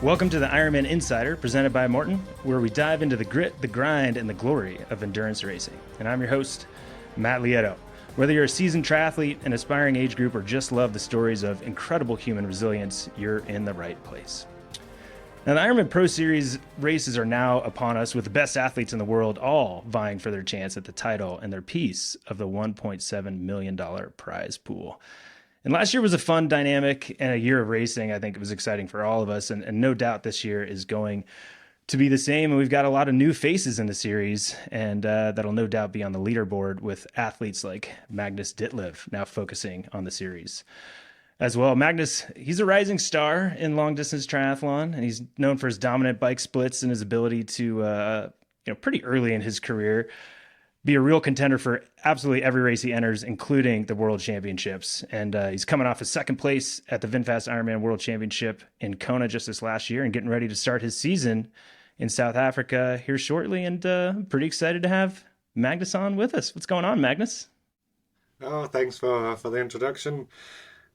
Welcome to the Ironman Insider, presented by Morton, where we dive into the grit, the grind, and the glory of endurance racing. And I'm your host, Matt Lieto. Whether you're a seasoned triathlete, an aspiring age group, or just love the stories of incredible human resilience, you're in the right place. Now, the Ironman Pro Series races are now upon us, with the best athletes in the world all vying for their chance at the title and their piece of the $1.7 million prize pool. And last year was a fun dynamic and a year of racing. I think it was exciting for all of us. And no doubt this year is going to be the same. And we've got a lot of new faces in the series. And that'll no doubt be on the leaderboard with athletes like Magnus Ditlev now focusing on the series as well. Magnus, he's a rising star in long distance triathlon. And he's known for his dominant bike splits and his ability to, pretty early in his career, be a real contender for absolutely every race he enters, including the World Championships. And he's coming off his second place at the VinFast IRONMAN World Championship in Kona just this last year and getting ready to start his season in South Africa here shortly. And I'm pretty excited to have Magnus on with us. What's going on, Magnus? Oh, thanks for the introduction.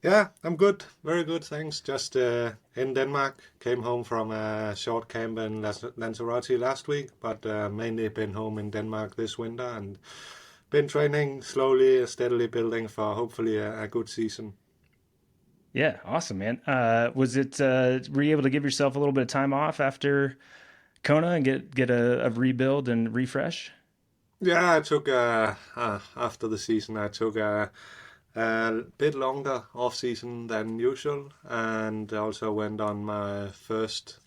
Yeah, I'm good. Very good, thanks. Just in Denmark. Came home from a short camp in Lanzarote last week, but mainly been home in Denmark this winter and been training slowly, steadily building for hopefully a good season. Yeah, awesome, man. Were you able to give yourself a little bit of time off after Kona and get a rebuild and refresh? Yeah, I took after the season, I took a bit longer off season than usual, and also went on my first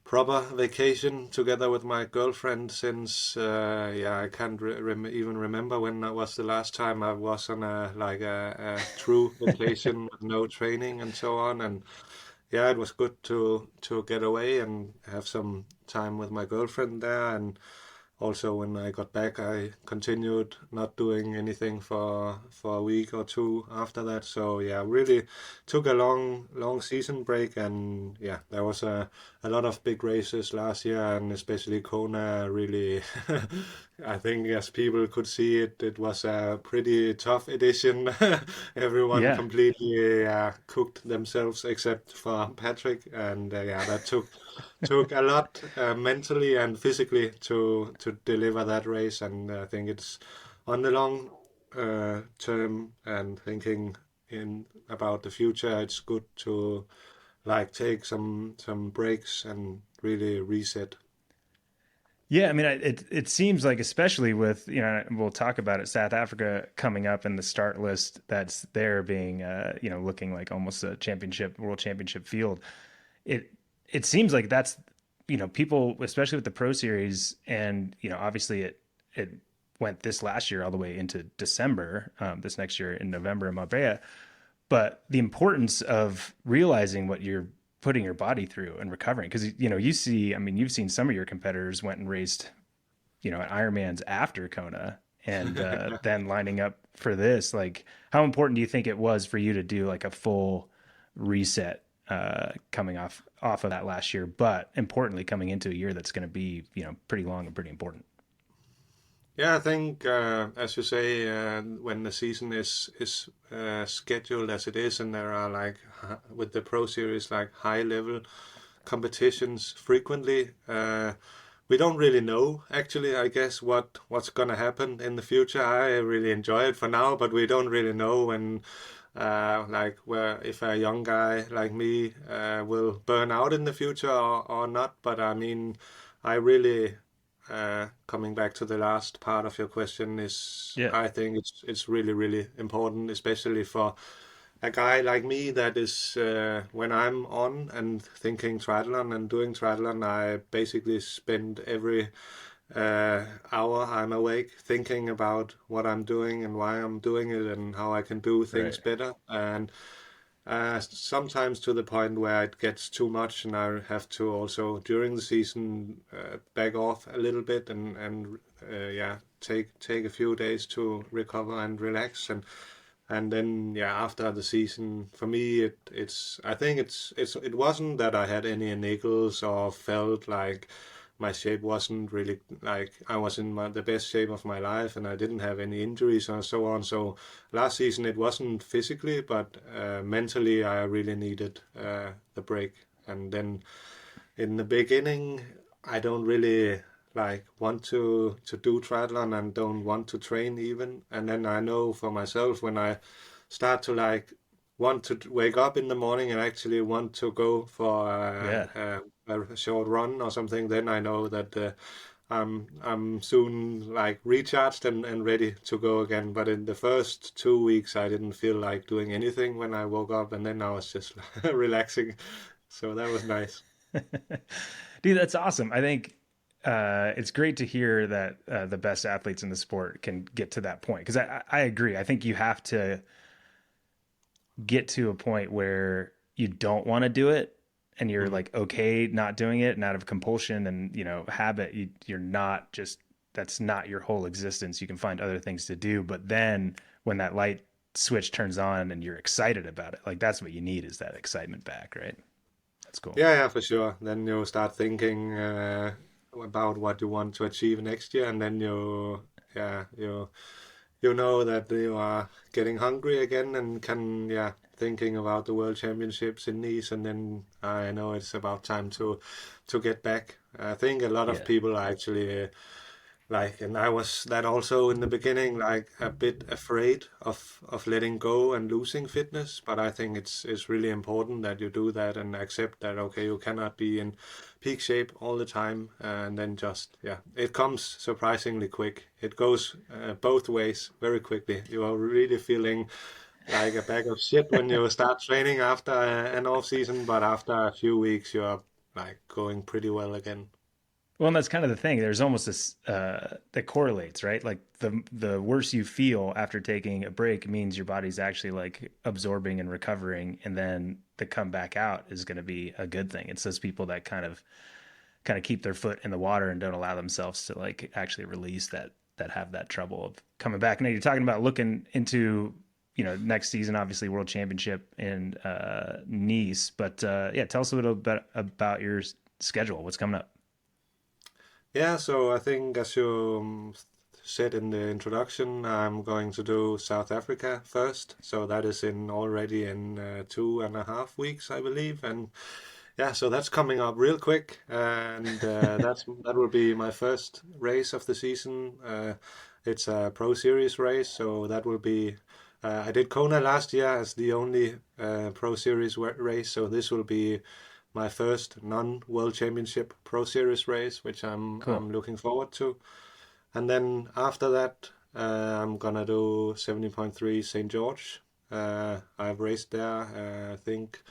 proper vacation together with my girlfriend since I can't even remember when that was the last time I was on a true vacation with no training and so on. And yeah, it was good to get away and have some time with my girlfriend there. And also, when I got back, I continued not doing anything for a week or two after that. So yeah, really took a long season break, and yeah, there was a lot of big races last year, and especially Kona. Really, I think as people could see it, it was a pretty tough edition. Everyone Yeah. completely cooked themselves except for Patrick, and yeah, that took a lot mentally and physically to deliver that race. And I think it's on the long term and thinking in about the future, it's good to take some breaks and really reset. Yeah, I mean, it seems like, especially with, we'll talk about it, South Africa coming up in the start list that's there being, looking like almost a world championship field. It it seems like that's, people, especially with the Pro Series, and, obviously it went this last year all the way into December, this next year in November in Marbella. But the importance of realizing what you're putting your body through and recovering, because you've seen some of your competitors went and raced, at Ironmans after Kona, and then lining up for this. Like, how important do you think it was for you to do like a full reset, coming off of that last year, but importantly coming into a year that's going to be, pretty long and pretty important? Yeah, I think as you say, when the season is scheduled as it is, and there are with the Pro Series high level competitions frequently, we don't really know actually. I guess what's gonna happen in the future. I really enjoy it for now, but we don't really know when. Where if a young guy like me will burn out in the future or not. But I mean, I really coming back to the last part of your question is Yeah. I think it's really really important, especially for a guy like me that is when I'm on and thinking triathlon and doing triathlon, I basically spend every hour I'm awake thinking about what I'm doing and why I'm doing it and how I can do things Right. better. And sometimes to the point where it gets too much, and I have to also during the season back off a little bit and yeah, take a few days to recover and relax. And then yeah, after the season, for me it's I think it wasn't that I had any niggles or felt like my shape wasn't really like I was in the best shape of my life, and I didn't have any injuries or so on. So last season it wasn't physically, but mentally I really needed the break. And then in the beginning, I don't really like want to do triathlon and don't want to train even. And then I know for myself when I start to like want to wake up in the morning and actually want to go for Yeah. a short run or something, then I know that I'm soon like recharged and ready to go again. But in the first 2 weeks, I didn't feel like doing anything when I woke up, and then I was just relaxing. So that was nice. Dude, that's awesome. I think it's great to hear that the best athletes in the sport can get to that point. Because I agree. I think you have to get to a point where you don't want to do it and you're Mm. like okay not doing it and out of compulsion and habit, you're not just, that's not your whole existence. You can find other things to do, but then when that light switch turns on and you're excited about it, like that's what you need, is that excitement back, right? That's cool. Yeah, for sure. Then you start thinking about what you want to achieve next year, and then yeah, you know that you are getting hungry again and can, yeah, thinking about the World Championships in Nice, and then I know it's about time to get back. I think a lot of Yeah. people are actually like, and I was that also in the beginning, like a bit afraid of letting go and losing fitness. But I think it's really important that you do that and accept that okay, you cannot be in peak shape all the time, and then just, yeah, it comes surprisingly quick. It goes both ways very quickly. You are really feeling like a bag of shit when you start training after an off season, but after a few weeks, you are like going pretty well again. Well, and that's kind of the thing. There's almost this that correlates, right? Like the worse you feel after taking a break means your body's actually like absorbing and recovering, and then the comeback out is going to be a good thing. It's those people that kind of keep their foot in the water and don't allow themselves to like actually release that have that trouble of coming back. Now you're talking about looking into next season, obviously World Championship in Nice, but yeah, tell us a little bit about your schedule. What's coming up? Yeah, so I think as you said in the introduction, I'm going to do South Africa first. So that is in already in 2.5 weeks, I believe. And yeah, so that's coming up real quick, and that will be my first race of the season. It's a Pro Series race, so that will be. I did Kona last year as the only Pro Series race, so this will be my first non-World Championship Pro Series race, which Cool. I'm looking forward to. And then after that, I'm gonna do 70.3 St. George. I've raced there, I think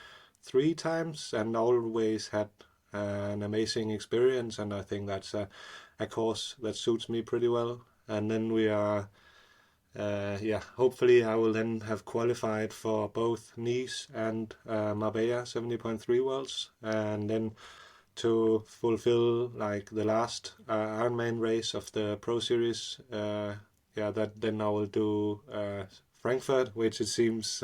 3 times, and always had an amazing experience. And I think that's a course that suits me pretty well. And then we are, yeah, hopefully I will then have qualified for both Nice and Marbella 70.3 Worlds, and then to fulfill like the last Ironman race of the Pro Series. Yeah, that then I will do Frankfurt, which it seems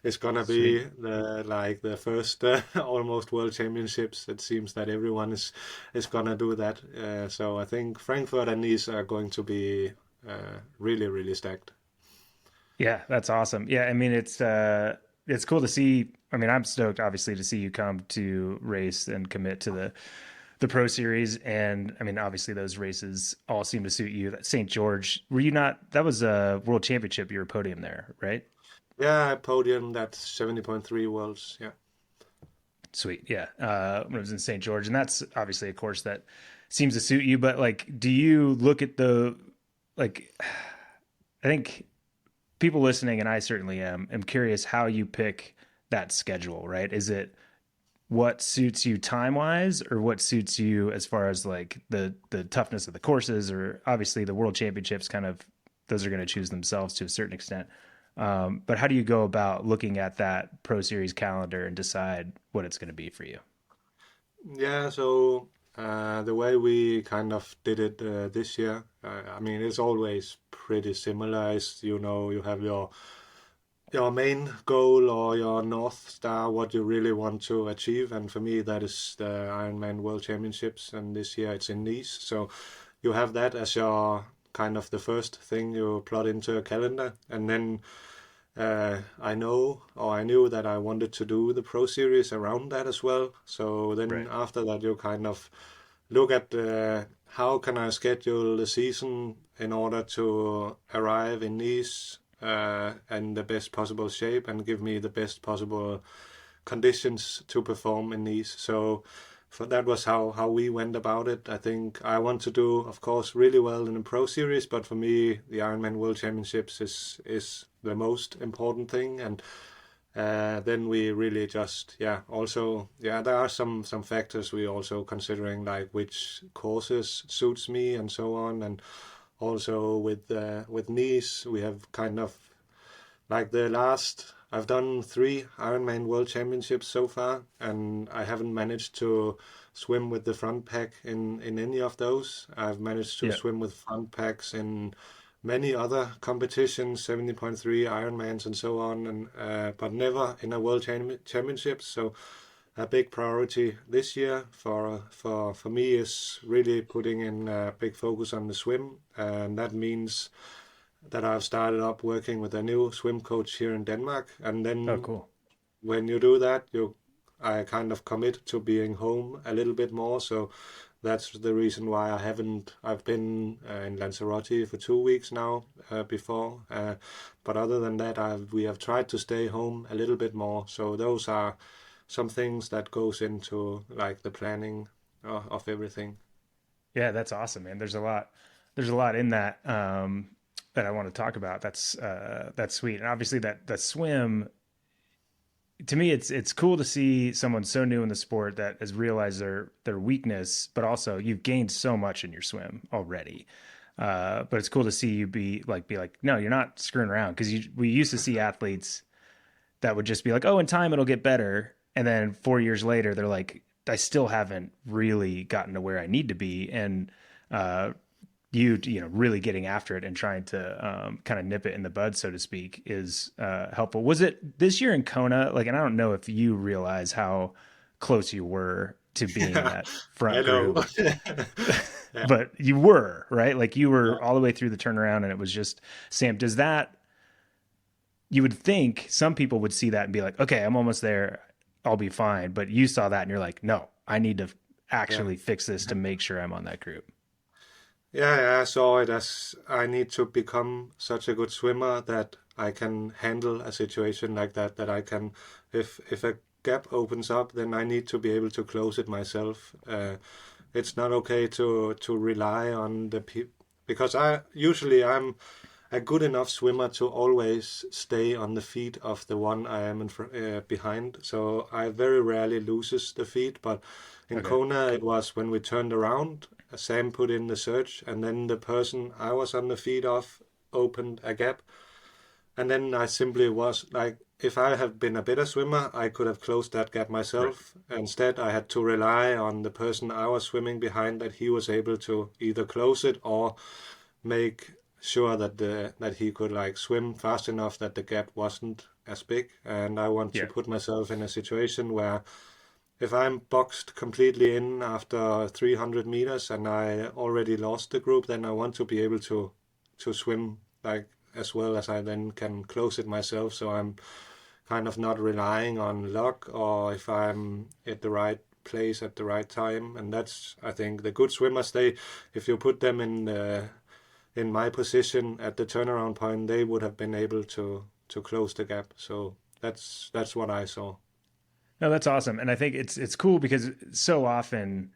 is gonna be Sweet. the first almost World Championships. It seems that everyone is gonna do that. So I think Frankfurt and Nice are going to be really really stacked. Yeah, that's awesome. Yeah, I mean it's cool to see. I mean, I'm stoked obviously to see you come to race and commit to the Pro Series, and I mean obviously those races all seem to suit you. That St. George, were you not, that was a World Championship, you were podium there, right? Yeah, podium that 70.3 Worlds. Yeah. Sweet. Yeah. When I was in St. George, and that's obviously a course that seems to suit you, but like do you look at the like I think people listening, and I certainly am curious how you pick that schedule, right? Is it what suits you time wise, or what suits you as far as like the toughness of the courses, or obviously the world championships kind of, those are going to choose themselves to a certain extent. But how do you go about looking at that Pro Series calendar and decide what it's going to be for you? Yeah, so the way we kind of did it this year, I mean, it's always pretty similar. As you know, you have your your main goal or your North Star, what you really want to achieve. And for me, that is the Ironman World Championships. And this year it's in Nice. So you have that as your kind of the first thing you plot into a calendar. And then I knew that I wanted to do the Pro Series around that as well. So then Right. after that, you kind of look at how can I schedule the season in order to arrive in Nice in the best possible shape and give me the best possible conditions to perform in Nice. So for that was how we went about it. I think I want to do, of course, really well in the Pro Series, but for me, the Ironman World Championships is the most important thing. And then we really just also there are some factors we also considering, like which courses suits me and so on. And also with Nice we have kind of like the last I've done 3 Ironman World Championships so far, and I haven't managed to swim with the front pack in any of those. I've managed to Yeah. swim with front packs in many other competitions, 70.3 Ironmans and so on, and but never in a Championship. So a big priority this year for me is really putting in a big focus on the swim, and that means that I've started up working with a new swim coach here in Denmark. And Oh, then cool. when you do that, I kind of commit to being home a little bit more. So that's the reason why I've been in Lanzarote for 2 weeks now before. But other than that, we have tried to stay home a little bit more. So those are some things that goes into like the planning of everything. Yeah, that's awesome, man. There's a lot in that that I want to talk about. That's sweet. And obviously that swim, to me, it's cool to see someone so new in the sport that has realized their weakness, but also you've gained so much in your swim already. But it's cool to see you be like, no, you're not screwing around, because we used to see athletes that would just be like, oh, in time it'll get better, and then 4 years later they're like, I still haven't really gotten to where I need to be. And uh, you know, really getting after it and trying to kind of nip it in the bud, so to speak, is helpful. Was it this year in Kona? Like, and I don't know if you realize how close you were to being in Yeah, that I front know. group, Yeah, but you were, right? Like you yeah, were all the way through the turnaround, and it was just Sam. Does that, you would think some people would see that and be like, okay, I'm almost there, I'll be fine. But you saw that and you're like, no, I need to yeah. actually fix this to make sure I'm on that group. Yeah, I saw it as I need to become such a good swimmer that I can handle a situation like that, that I can, if a gap opens up, then I need to be able to close it myself. It's not okay to rely on because I'm a good enough swimmer to always stay on the feet of the one I am behind. So I very rarely loses the feet. But in Okay. Kona, it was when we turned around, Sam put in the surge, and then the person I was on the feet of opened a gap. And then I simply was like, if I had been a better swimmer, I could have closed that gap Right. myself. Instead, I had to rely on the person I was swimming behind, that he was able to either close it or make sure that he could like swim fast enough that the gap wasn't as big. And I want to Yeah. put myself in a situation where if I'm boxed completely in after 300 meters and I already lost the group, then I want to be able to swim like as well as I then can close it myself. So I'm kind of not relying on luck or if I'm at the right place at the right time. And that's, I think, the good swimmers, if you put them in my position at the turnaround point, they would have been able to close the gap. So that's what I saw. No, that's awesome. And I think it's cool because so often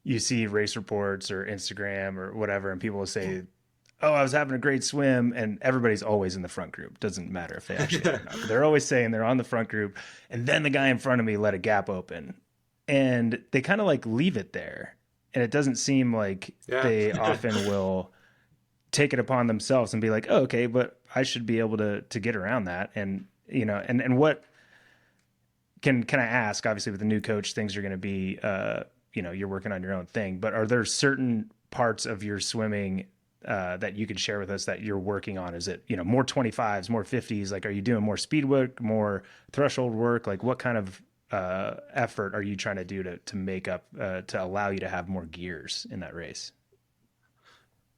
you see race reports or Instagram or whatever, and people will say, oh, I was having a great swim, and everybody's always in the front group. Doesn't matter if they actually are or not, but they're always saying they're on the front group, and then the guy in front of me let a gap open, and they kind of like leave it there, and it doesn't seem like Yeah. they often will take it upon themselves and be like, oh, okay, but I should be able to get around that. And you know, and what can I ask? Obviously, with the new coach, things are going to be, you know, you're working on your own thing. But are there certain parts of your swimming that you could share with us that you're working on? Is it, more 25s, more 50s? Like, are you doing more speed work, more threshold work? Like, what kind of effort are you trying to do to make up, to allow you to have more gears in that race?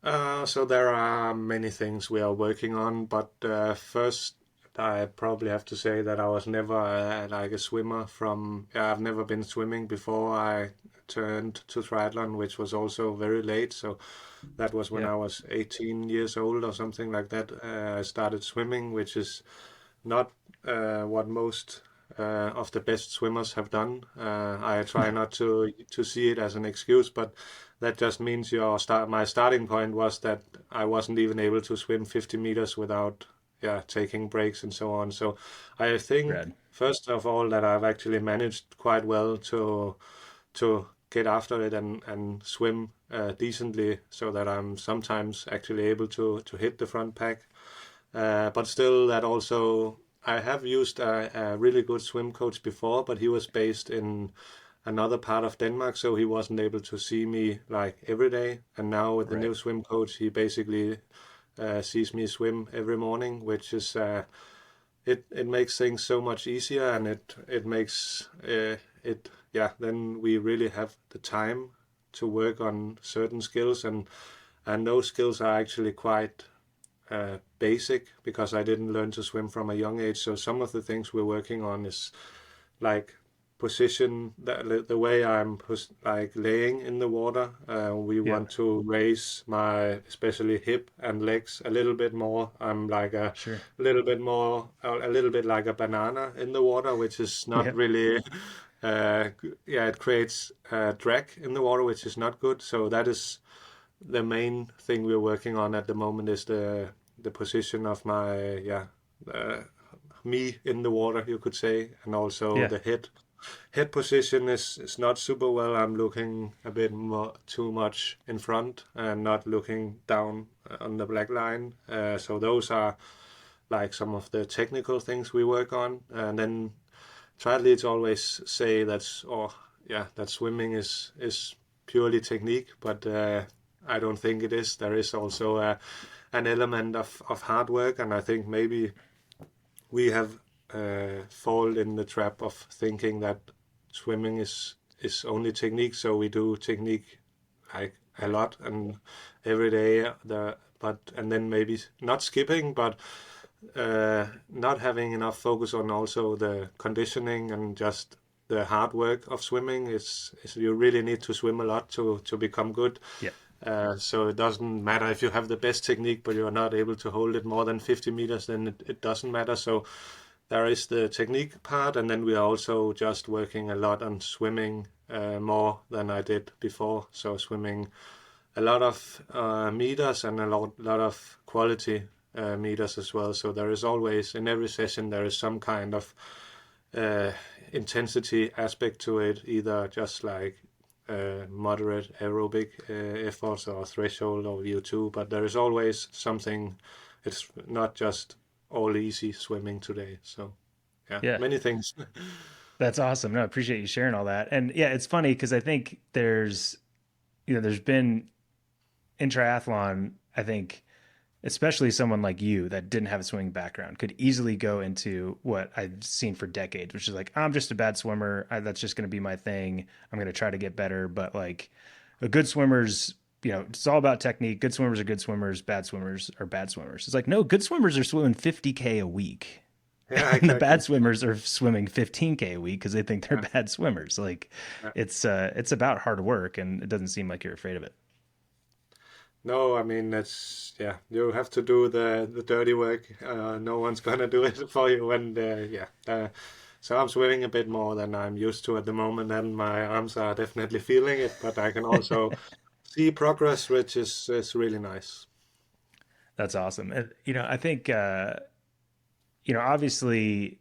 So there are many things we are working on, but first I probably have to say that I was never like a swimmer from, yeah, I've never been swimming before I turned to triathlon, which was also very late. So that was when Yeah. I was 18 years old or something like that. I started swimming, which is not what most of the best swimmers have done. I try not to see it as an excuse, but that just means my starting point was that I wasn't even able to swim 50 meters without taking breaks and so on. So I think Rad. first of all that I've actually managed quite well to get after it and swim decently, so that I'm sometimes actually able to hit the front pack. But still, that also I have used a really good swim coach before, but he was based in another part of Denmark, so he wasn't able to see me like every day. And now with the Right. new swim coach, he basically sees me swim every morning, which is it makes things so much easier, and it makes it yeah. Then we really have the time to work on certain skills, and those skills are actually quite basic because I didn't learn to swim from a young age. So some of the things we're working on is like position, the way I'm like laying in the water. We Yeah. want to raise my especially hip and legs a little bit more. I'm like a Sure. little bit more, a little bit like a banana in the water, which is not Yeah. really. It creates drag in the water, which is not good. So that is the main thing we're working on at the moment, is the position of my uh, me in the water, you could say, and also Yeah. the head position is not super well. I'm looking a bit more too much in front and not looking down on the black line. So those are like some of the technical things we work on, and then triathletes always say that swimming is purely technique, but I don't think it is. There is also an element of hard work, and I think maybe we have fallen in the trap of thinking that swimming is only technique. So we do technique like a lot and every day. And then maybe not skipping, but not having enough focus on also the conditioning and just the hard work of swimming. Is you really need to swim a lot to become good. Yeah. So it doesn't matter if you have the best technique, but you're not able to hold it more than 50 meters, then it doesn't matter. So there is the technique part, and then we are also just working a lot on swimming more than I did before. So swimming a lot of meters and a lot of quality meters as well. So there is always, in every session, there is some kind of intensity aspect to it, either just like moderate aerobic efforts or threshold or VO2, but there is always something. It's not just all easy swimming today. So yeah, Yeah. many things. That's awesome. No, I appreciate you sharing all that. And yeah, it's funny because I think there's been in triathlon, I think, especially someone like you that didn't have a swimming background could easily go into what I've seen for decades, which is like, I'm just a bad swimmer. That's just going to be my thing. I'm going to try to get better. But like a good swimmer's, it's all about technique. Good swimmers are good swimmers. Bad swimmers are bad swimmers. It's like, no, good swimmers are swimming 50K a week. Yeah, And the exactly. bad swimmers are swimming 15K a week because they think they're Yeah, bad swimmers. Like yeah. it's about hard work, and it doesn't seem like you're afraid of it. No, I mean it's you have to do the dirty work. No one's gonna do it for you. So I'm swimming a bit more than I'm used to at the moment, and my arms are definitely feeling it. But I can also see progress, which is really nice. That's awesome. And, I think, obviously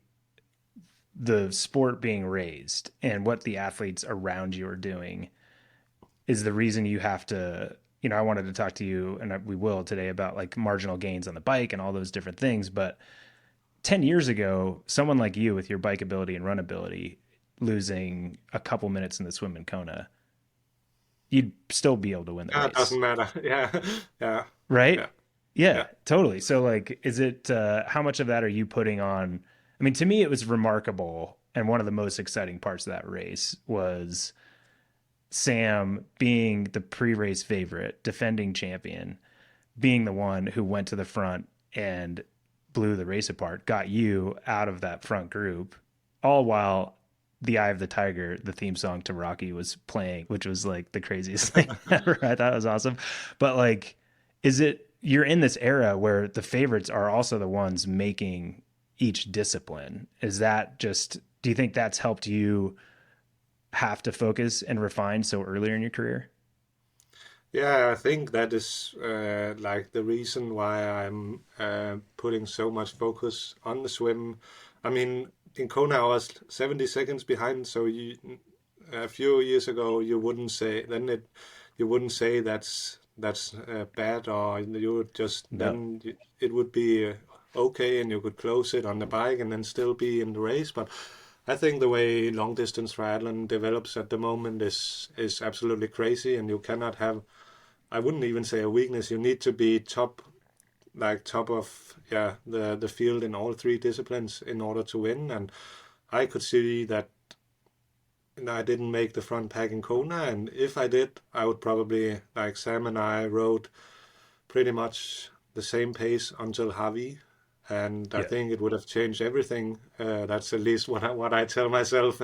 the sport being raised and what the athletes around you are doing is the reason you have to, I wanted to talk to you, and we will today, about like marginal gains on the bike and all those different things. But 10 years ago, someone like you with your bike ability and run ability, losing a couple minutes in the swim in Kona, you'd still be able to win the Yeah, it doesn't race. matter. Yeah, yeah. right? Yeah, Yeah, yeah. totally. So like, is it, how much of that are you putting on? I mean, to me, it was remarkable. And one of the most exciting parts of that race was Sam being the pre-race favorite, defending champion, being the one who went to the front and blew the race apart, got you out of that front group, all while the Eye of the Tiger, the theme song to Rocky, was playing, which was like the craziest thing ever. I thought it was awesome. But like, is it, you're in this era where the favorites are also the ones making each discipline? Is that just, do you think that's helped you have to focus and refine so earlier in your career? Yeah, I think that is like the reason why I'm putting so much focus on the swim. I mean, in Kona I was 70 seconds behind, so a few years ago you wouldn't say you wouldn't say that's bad, or you would just No. it would be okay, and you could close it on the bike and then still be in the race. But I think the way long distance triathlon develops at the moment is absolutely crazy, and you cannot have, I wouldn't even say a weakness. You need to be top, like top of, yeah, the field in all three disciplines in order to win. And I could see that I didn't make the front pack in Kona, and if I did, I would probably, like Sam and I rode pretty much the same pace until Harvey, and I Yeah. think it would have changed everything. That's at least what I tell myself,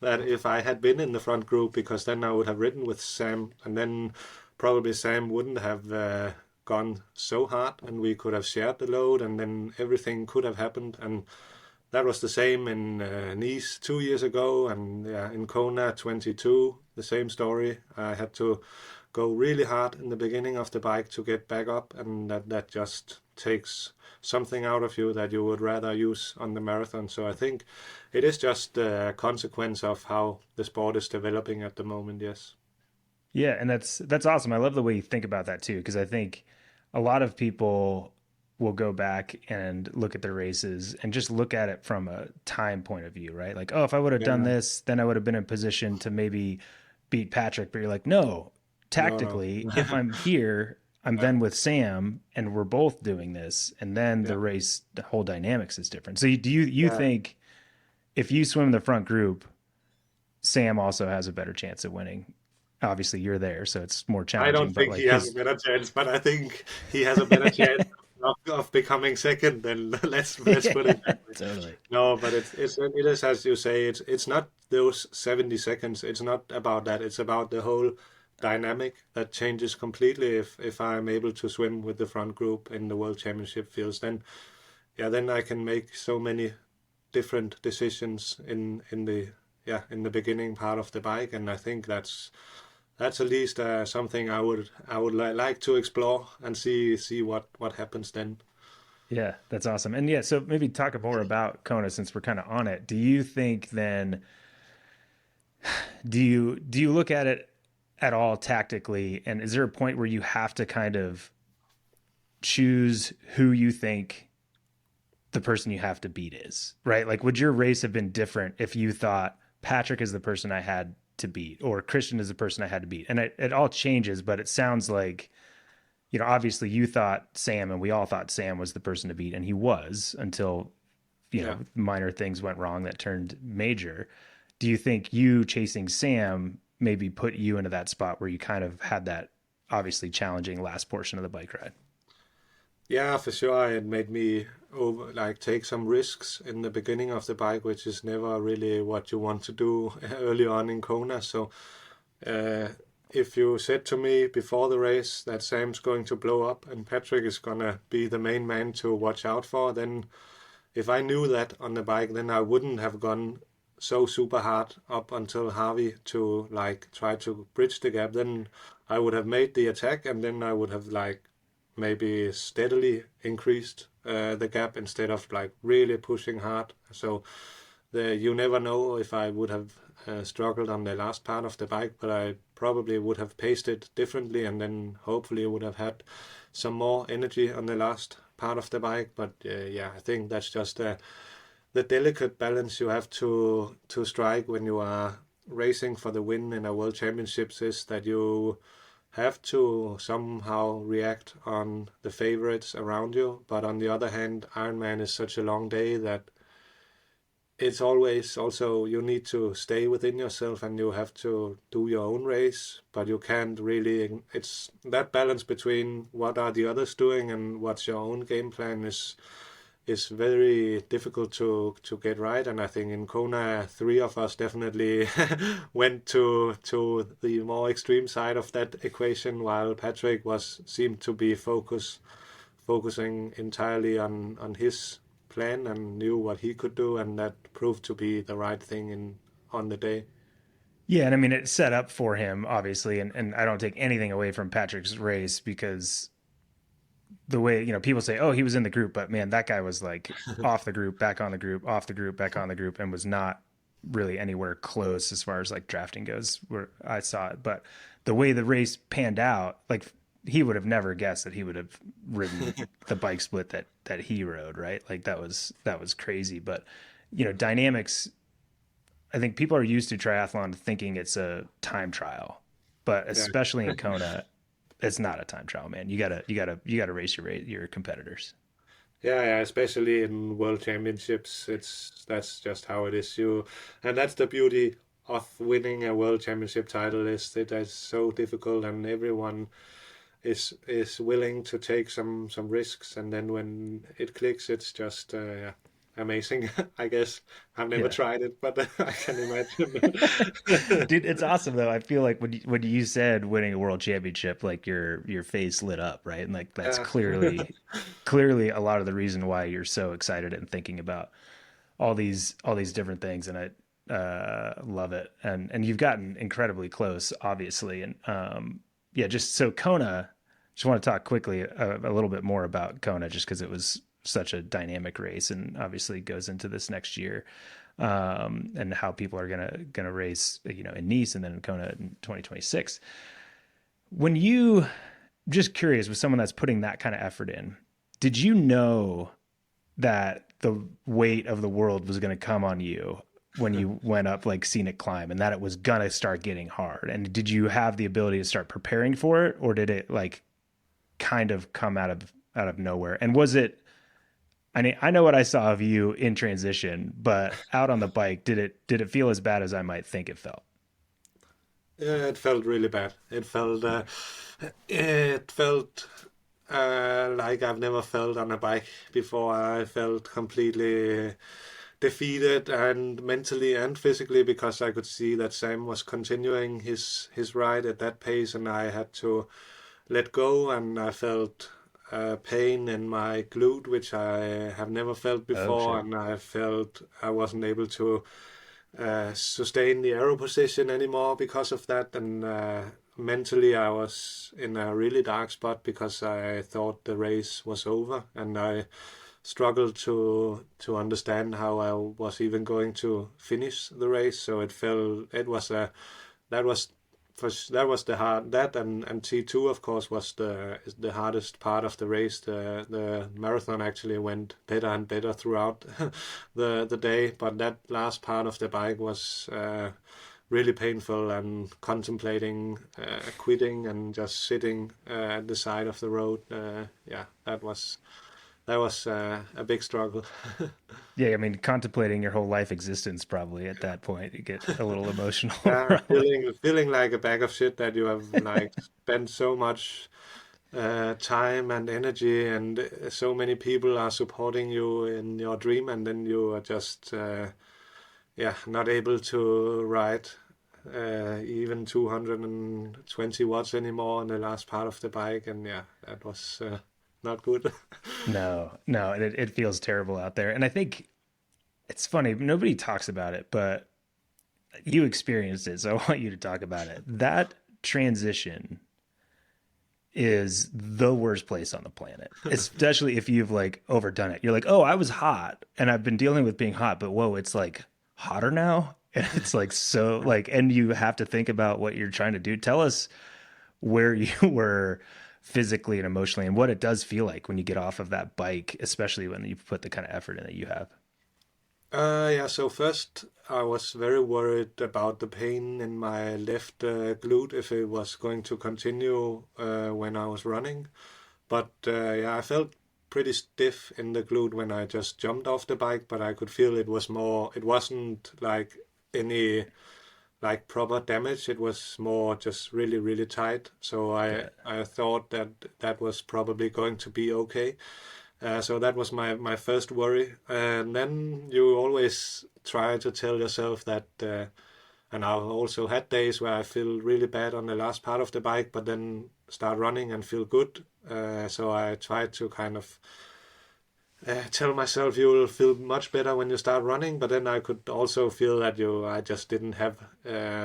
that if I had been in the front group, because then I would have ridden with Sam, and then probably Sam wouldn't have gone so hard, and we could have shared the load, and then everything could have happened. And that was the same in Nice 2 years ago, and yeah, in Kona 22, the same story. I had to go really hard in the beginning of the bike to get back up, and that just takes something out of you that you would rather use on the marathon. So I think it is just a consequence of how the sport is developing at the moment. Yes. Yeah, and that's awesome. I love the way you think about that too, because I think a lot of people will go back and look at their races and just look at it from a time point of view, right? Like, oh, if I would have done Yeah. this, then I would have been in position to maybe beat Patrick. But you're like, no, No, no. tactically, if I'm here, I'm Yeah. then with Sam and we're both doing this, and then Yeah. the race, the whole dynamics is different. So do you Yeah. think if you swim the front group, Sam also has a better chance of winning? Obviously, you're there, so it's more I challenging. don't But think he like has a his, better chance, but I think he has a better chance of becoming second. Then let's put yeah, it that way. totally. No, but it is as you say. It's not those 70 seconds. It's not about that. It's about the whole dynamic that changes completely. If I'm able to swim with the front group in the World Championship fields, then yeah, then I can make so many different decisions in the, yeah, in the beginning part of the bike, and I think that's at least something I would like to explore and see what happens then. Yeah, that's awesome. And yeah, so maybe talk more about Kona since we're kind of on it. Do you think then do you look at it at all tactically, and is there a point where you have to kind of choose who you think the person you have to beat is, right? Like, would your race have been different if you thought Patrick is the person I had to beat or Christian is the person I had to beat? And it all changes, but it sounds like, obviously you thought Sam and we all thought Sam was the person to beat, and he was until, Yeah. minor things went wrong that turned major. Do you think you chasing Sam maybe put you into that spot where you kind of had that obviously challenging last portion of the bike ride? Yeah, for sure. It made me like take some risks in the beginning of the bike, which is never really what you want to do early on in Kona. So uh, if you said to me before the race that Sam's going to blow up and Patrick is gonna be the main man to watch out for, then if I knew that on the bike, then I wouldn't have gone so super hard up until Harvey to like try to bridge the gap. Then I would have made the attack, and then I would have like maybe steadily increased the gap instead of like really pushing hard. So you never know if I would have struggled on the last part of the bike, but I probably would have paced it differently, and then hopefully would have had some more energy on the last part of the bike. But yeah, I think that's just the delicate balance you have to strike when you are racing for the win in a World Championships, is that you have to somehow react on the favorites around you. But on the other hand, Ironman is such a long day that it's always also you need to stay within yourself and you have to do your own race, but you can't really. It's that balance between what are the others doing and what's your own game plan is very difficult to get right. And I think in Kona, three of us definitely went to the more extreme side of that equation, while Patrick seemed to be focusing entirely on his plan and knew what he could do, and that proved to be the right thing on the day. Yeah, and I mean it set up for him obviously, and I don't take anything away from Patrick's race because the way, people say, oh, he was in the group, but man, that guy was like off the group, back on the group, off the group, back on the group, and was not really anywhere close as far as like drafting goes where I saw it. But the way the race panned out, like he would have never guessed that he would have ridden the bike split that he rode, right? Like that was crazy. But dynamics, I think people are used to triathlon thinking it's a time trial, but especially in Kona, it's not a time trial, man. You gotta race your competitors. Yeah, especially in World Championships, that's just how it is. And that's the beauty of winning a World Championship title, is that it's so difficult and everyone is willing to take some risks, and then when it clicks, it's just amazing. I guess I've never tried it, but I can imagine. Dude, it's awesome though. I feel like when you said winning a world championship, like your face lit up, right? And like that's clearly a lot of the reason why you're so excited and thinking about all these different things, and I love it. And you've gotten incredibly close, obviously, and just so Kona. Just want to talk quickly a little bit more about Kona, just because it was such a dynamic race, and obviously goes into this next year, and how people are gonna race, in Nice and then in Kona in 2026. When you, just curious, with someone that's putting that kind of effort in, did you know that the weight of the world was going to come on you when you went up like scenic climb, and that it was gonna start getting hard? And did you have the ability to start preparing for it, or did it like kind of come out of nowhere? And was it, I know what I saw of you in transition, but out on the bike, did it feel as bad as I might think it felt? Yeah, it felt really bad. It felt like I've never felt on a bike before. I felt completely defeated, and mentally and physically, because I could see that Sam was continuing his ride at that pace, and I had to let go, and I felt pain in my glute, which I have never felt before, and I felt I wasn't able to sustain the aero position anymore because of that, and mentally I was in a really dark spot because I thought the race was over, and I struggled to understand how I was even going to finish the race. So that was the hard, that and T2 of course was the hardest part of the race. The marathon actually went better and better throughout the day, but that last part of the bike was really painful, and contemplating quitting and just sitting at the side of the road. That was a big struggle. Yeah, I mean, contemplating your whole life existence probably at that point, you get a little emotional. Feeling like a bag of shit that you have like spent so much time and energy, and so many people are supporting you in your dream, and then you are just not able to ride even 220 watts anymore in the last part of the bike, and that was not good. No, it feels terrible out there. And I think it's funny, nobody talks about it, but you experienced it, so I want you to talk about it. That transition is the worst place on the planet, especially if you've like overdone it. You're like, oh, I was hot and I've been dealing with being hot, but whoa, it's like hotter now. And it's like, so like, and you have to think about what you're trying to do. Tell us where you were physically and emotionally, and what it does feel like when you get off of that bike, especially when you put the kind of effort in that you have. So first I was very worried about the pain in my left glute if it was going to continue when I was running. But yeah, I felt pretty stiff in the glute when I just jumped off the bike, but I could feel it was more, it wasn't like any like proper damage. It was more just really, really tight. So Yeah. I thought that that was probably going to be okay. So that was my first worry. And then you always try to tell yourself that, and I've also had days where I feel really bad on the last part of the bike, but then start running and feel good. So I try to kind of tell myself you will feel much better when you start running, but then I could also feel that I just didn't have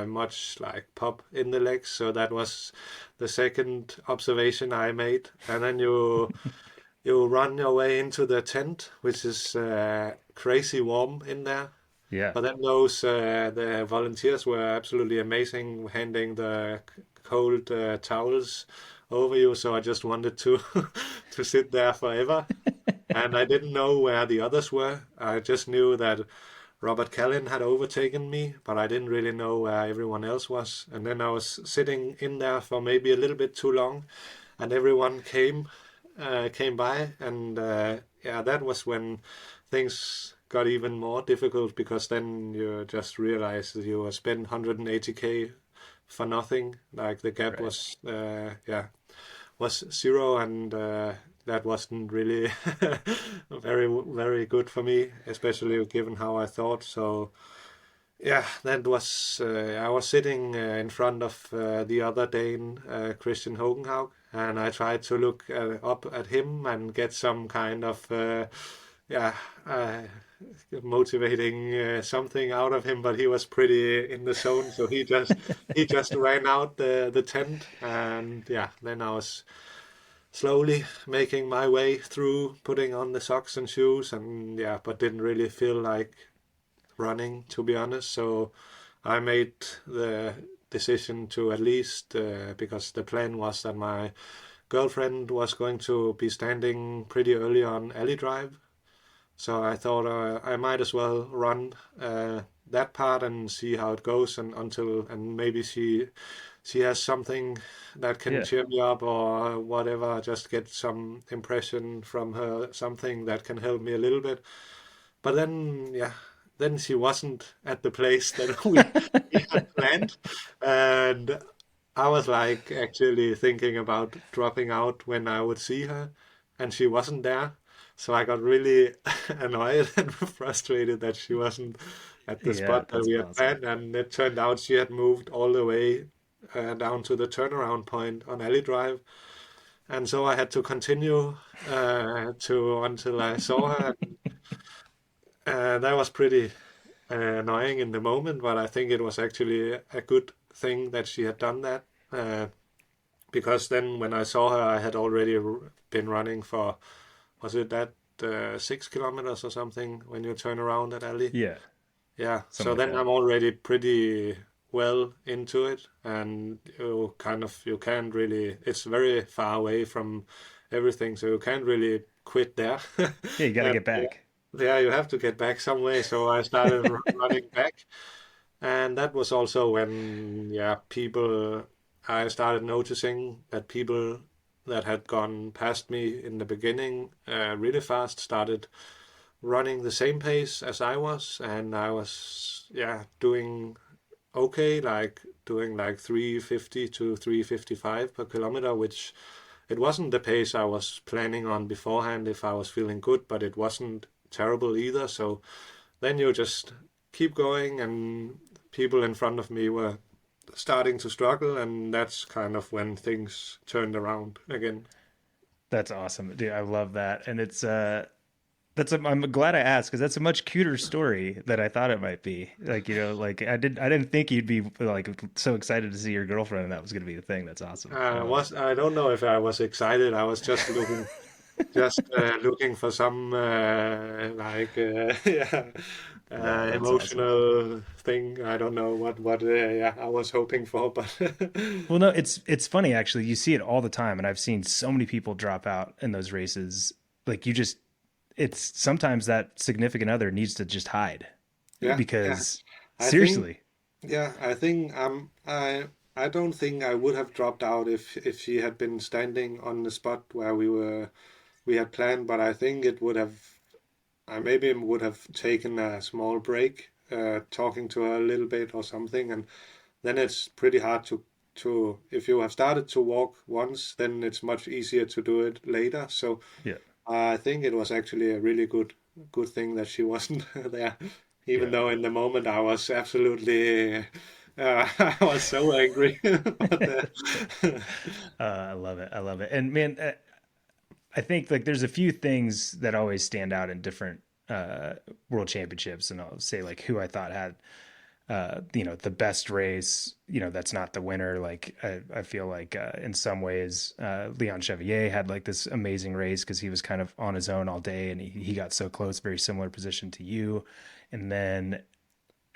much like pop in the legs. So that was the second observation I made. And then you run your way into the tent, which is crazy warm in there. Yeah. But then the volunteers were absolutely amazing, handing the cold towels over you. So I just wanted to to sit there forever. And I didn't know where the others were. I just knew that Robert Callan had overtaken me, but I didn't really know where everyone else was. And then I was sitting in there for maybe a little bit too long, and everyone came by, and yeah, that was when things got even more difficult because then you just realize that you spent 180K for nothing. Like the gap Right. was zero, and that wasn't really very good for me, especially given how I thought. So yeah, that was I was sitting in front of the other Dane, Christian Hogenhaug, and I tried to look up at him and get some kind of yeah uh, motivating something out of him, but he was pretty in the zone, so he just ran out the tent, and yeah, then I was slowly making my way through, putting on the socks and shoes, and yeah, but didn't really feel like running, to be honest. So I made the decision to at least, because the plan was that my girlfriend was going to be standing pretty early on alley drive. So I thought I might as well run that part and see how it goes, and maybe she has something that can Yeah. cheer me up or whatever. Just get some impression from her, something that can help me a little bit. But then, yeah, then she wasn't at the place that we had planned. And I was like actually thinking about dropping out when I would see her, and she wasn't there. So I got really annoyed and frustrated that she wasn't at the Yeah, spot that that's we had awesome. planned. And it turned out she had moved all the way down to the turnaround point on Alley Drive. And so I had to continue to until I saw her. That was pretty annoying in the moment, but I think it was actually a good thing that she had done that. Because then when I saw her, I had already been running for, was it that 6 kilometers or something when you turn around at Ali? Yeah, Yeah, something so like then that. I'm already pretty well into it, and you can't really, it's very far away from everything, so you can't really quit there. Yeah, you got to And get back. yeah, you have to get back some way. So I started running back, and that was also when, yeah, I started noticing that people that had gone past me in the beginning really fast started running the same pace as I was, and I was, yeah, doing okay, like doing like 350 to 355 per kilometer, which it wasn't the pace I was planning on beforehand if I was feeling good, but it wasn't terrible either. So then you just keep going, and people in front of me were starting to struggle, and that's kind of when things turned around again. That's awesome, dude. I love that, and it's I'm glad I asked because that's a much cuter story than I thought it might be. Like, like I didn't think you'd be like so excited to see your girlfriend and that was going to be the thing. That's awesome. I love it. I don't know if I was excited. I was just looking for some yeah No, that's awesome. emotional thing. I don't know what yeah, I was hoping for, but Well, no, it's funny actually. You see it all the time, and I've seen so many people drop out in those races. Like it's sometimes that significant other needs to just hide yeah, yeah, because I think, Seriously. yeah, I think I don't think I would have dropped out if she had been standing on the spot where we had planned, but I think it would have I maybe would have taken a small break, talking to her a little bit or something, and then it's pretty hard to if you have started to walk once, then it's much easier to do it later. So Yeah. I think it was actually a really good thing that she wasn't there, even Yeah. though in the moment I was absolutely I was so angry. But I love it. I love it. And man, I think like there's a few things that always stand out in different uh, world championships, and I'll say like who I thought had the best race. That's not the winner. Like I feel like in some ways, Leon Chevalier had like this amazing race because he was kind of on his own all day, and he got so close, very similar position to you. And then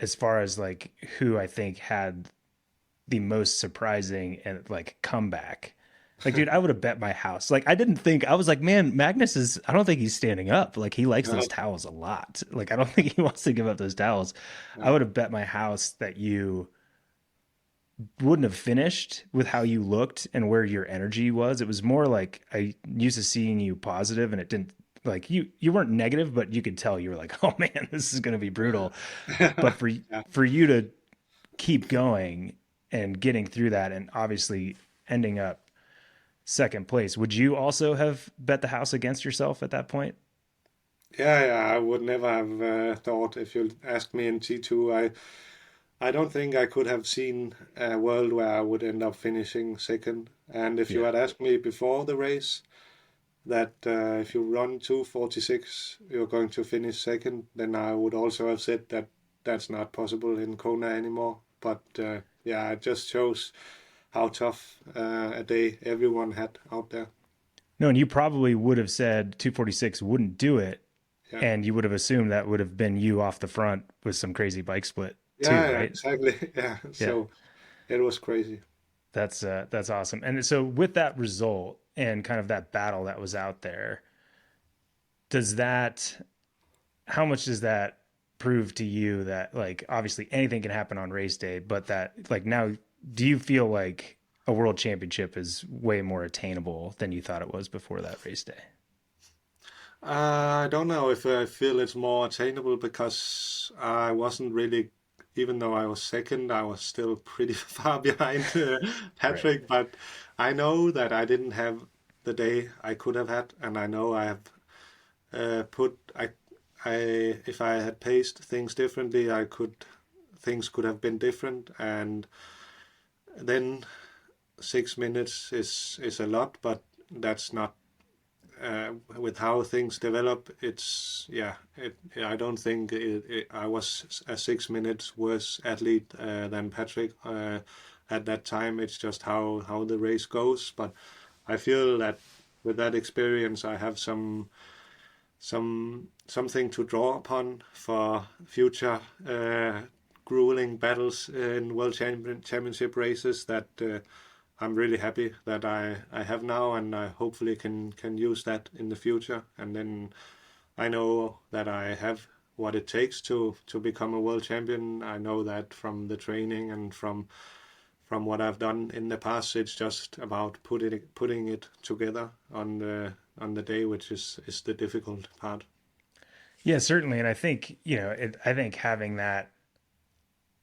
as far as like who I think had the most surprising and like comeback. Like, dude, I would have bet my house. Like, I didn't think, I was like, man, Magnus is, I don't think he's standing up. Like, he likes those no, towels a lot. Like, I don't think he wants to give up those towels. I no. would have bet my house that you wouldn't have finished with how you looked and where your energy was. It was more like I used to seeing you positive and it didn't like you weren't negative, but you could tell you were like, oh man, this is going to be brutal. But Yeah. for you to keep going and getting through that and obviously ending up second place, would you also have bet the house against yourself at that point? Yeah, I would never have thought if you asked me in T2. I don't think I could have seen a world where I would end up finishing second. And if you Yeah. had asked me before the race that if you run 2:46, you're going to finish second, then I would also have said that that's not possible in Kona anymore. But yeah, it just shows how tough a day everyone had out there. No, and you probably would have said 246 wouldn't do it, Yeah, and you would have assumed that would have been you off the front with some crazy bike split too, yeah, right? exactly. Yeah, Yeah. so it was crazy. That's awesome. And so with that result and kind of that battle that was out there, does that how much does that prove to you that like obviously anything can happen on race day, but that like now do you feel like a world championship is way more attainable than you thought it was before that race day? I don't know if I feel it's more attainable because I wasn't really, even though I was second, I was still pretty far behind Right. Patrick. But I know that I didn't have the day I could have had, and I know I have put I if I had paced things differently, I could things could have been different, and then 6 minutes is a lot, but that's not with how things develop, it's yeah. I don't think I was a 6 minutes worse athlete than Patrick at that time. It's just how the race goes. But I feel that with that experience, I have something to draw upon for future grueling battles in championship races that. I'm really happy that I have now, and I hopefully can use that in the future. And then I know that I have what it takes to become a world champion. I know that from the training and from what I've done in the past. It's just about putting it together on the day, which is the difficult part. Yeah, certainly. And I think, I think having that,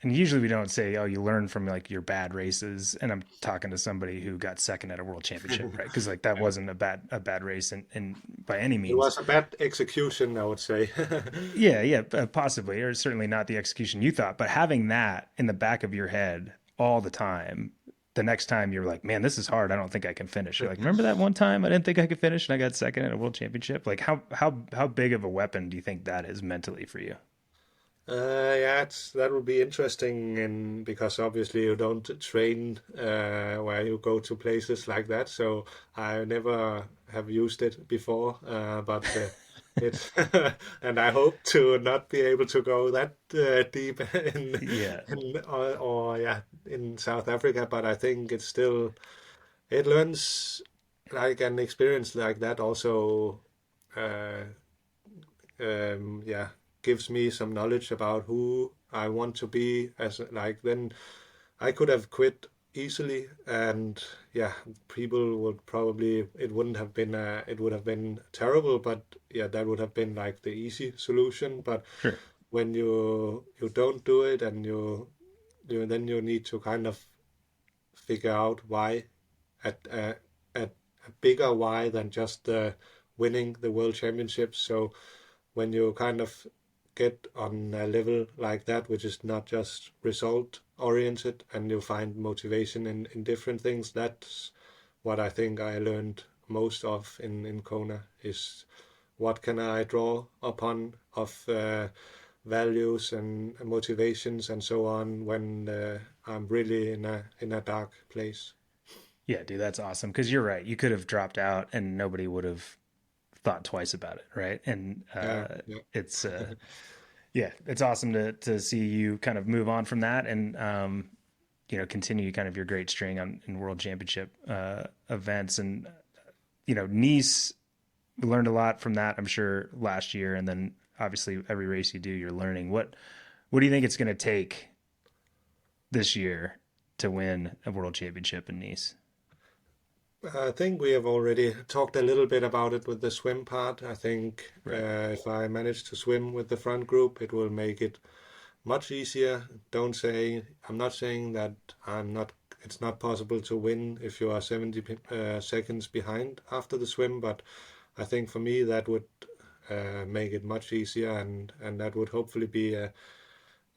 and usually we don't say, oh, you learn from like your bad races. And I'm talking to somebody who got second at a world championship, right? Because like that Yeah. wasn't a bad race and by any It means. was a bad execution, I would say. Yeah, yeah, possibly, or certainly not the execution you thought, but having that in the back of your head all the time, the next time you're like, man, this is hard. I don't think I can finish. You're like, remember that one time I didn't think I could finish and I got second at a world championship? Like how big of a weapon do you think that is mentally for you? Yeah, that would be interesting, and because obviously you don't train where you go to places like that, so I never have used it before. But it, and I hope to not be able to go that deep Yeah. or yeah in South Africa. But I think it's still it learns like an experience like that also. Uh, yeah, gives me some knowledge about who I want to be as like then I could have quit easily, and yeah, people would probably it wouldn't have been it would have been terrible, but yeah, that would have been like the easy solution. But Sure. when you don't do it, and you then you need to kind of figure out why at a bigger why than just winning the world championships. So when you kind of get on a level like that, which is not just result oriented, and you find motivation in different things, that's what I think I learned most of in Kona, is what can I draw upon of values and motivations and so on when I'm really in a dark place. Yeah, dude, that's awesome. Because you're right. You could have dropped out and nobody would have thought twice about it, right? And Yeah, yeah, it's yeah, it's awesome to see you kind of move on from that and continue kind of your great string on in World Championship events. And Nice, we learned a lot from that, I'm sure, last year. And then obviously every race you do, you're learning. What do you think it's going to take this year to win a World Championship in Nice? I think we have already talked a little bit about it with the swim part. I think Right. if I manage to swim with the front group, it will make it much easier. Don't say I'm not saying that I'm not. It's not possible to win if you are 70 seconds behind after the swim, but I think for me that would make it much easier, and that would hopefully be